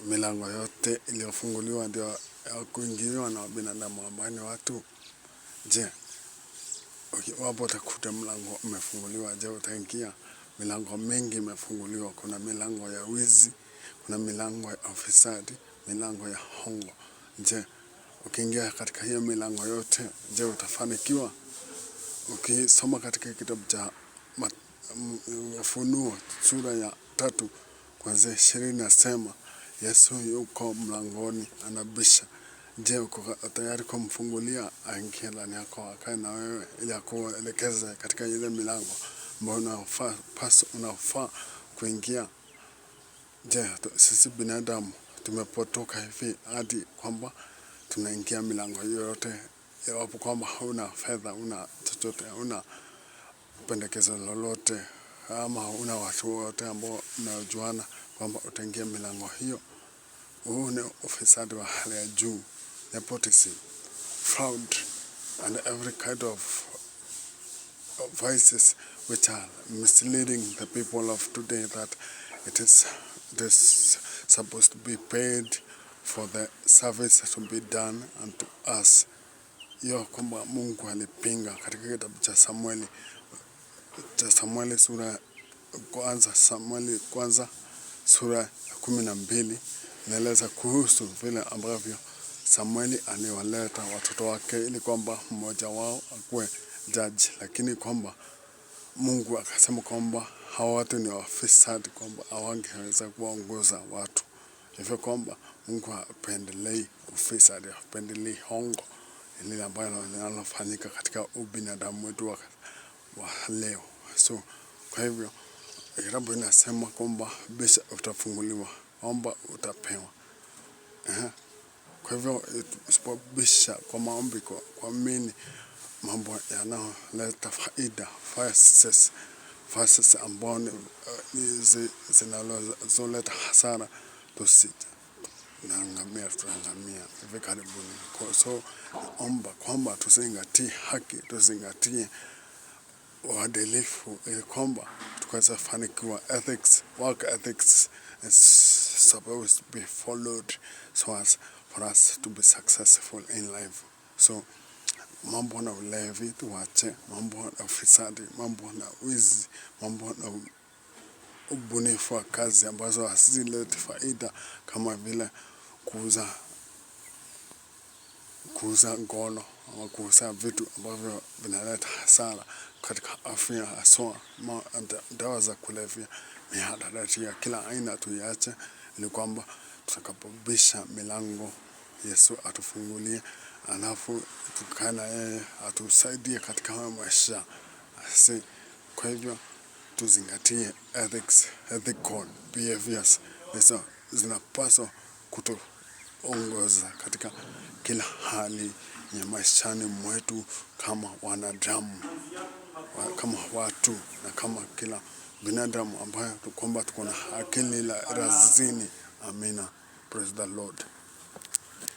milango yote iliyofunguliwa ndio ya kuingiliwa na binadamu ambao ni watu? Je, wapo utakuta mlango umefunguliwa, je utaingia? Milango mingi imefunguliwa. Kuna milango ya wizi, kuna milango ya ufisadi, milango ya hongo. Je, ukiingia katika hiyo milango yote, je utafanikiwa? Ukisoma katika kitabu cha Ufunuo sura ya 3 kuanzia 20 nasema Yesu yuko mlangoni anabisha. Je, uko tayari kumfungulia aingie ndani yako akae na wewe ili akuelekeze katika ile milango ambayo unafaa kuingia? Je, sisi binadamu tumepotoka hivi hadi kwamba tunaingia milango yote? Iwapo kwamba hauna fedha, una chochote, una pendekezo lolote, ama una watu wote ambao mnajuana kwamba utaingia milango hiyo, huu ni ufisadi wa hali ya juu, nepotism, fraud, and every kind of vices which are misleading the people of today that it is supposed to be paid for the service to be done unto us. Hiyo kwamba Mungu alipinga katika kitabu cha Samueli sura kwanza sura ya 12 inaeleza kuhusu vile ambavyo Samueli aliwaleta watoto wake ili kwamba mmoja wao akuwe jaji, lakini kwamba Mungu akasema kwamba hawa watu ni wafisadi, kwamba hawangeweza kuongoza watu. Hivyo kwamba Mungu hapendelei ufisadi, hapendelei hongo, ile ambayo linalofanyika katika ubinadamu wetu wa leo. So kwa hivyo kitabu inasema kwamba bisha utafunguliwa, omba utapewa. Kwa hivyo usipobisha kwa maombi, kwa mini mambo yanayoleta faida, verses ambao zinazoleta hasara, tunaangamia hivi karibuni. So omba kwamba tuzingatie haki, tuzingatie uadilifu, ili kwamba tukaweza fanikiwa. Work ethics is supposed to be followed so as for us to be successful in life. So mambo na ulevi tuache, mambo na ufisadi, mambo na wizi, mambo na ubunifu wa kazi ambazo hazileti faida, kama vile kuuza ngono ama kuuza vitu ambavyo vinaleta hasara katika afya, haswa dawa za kulevya, mihadarati ya kila aina tuiache, ili kwamba tutakapobisha milango Yesu atufungulie, alafu tukae na yeye atusaidie katika maisha. Kwa hivyo tuzingatie ethical behaviors. Hizo zinapaswa kutuongoza katika kila hali ya maishani mwetu kama wanadamu, kama watu, na kama kila binadamu ambaye kwamba tuko na akili la razini. Amina. Praise the Lord.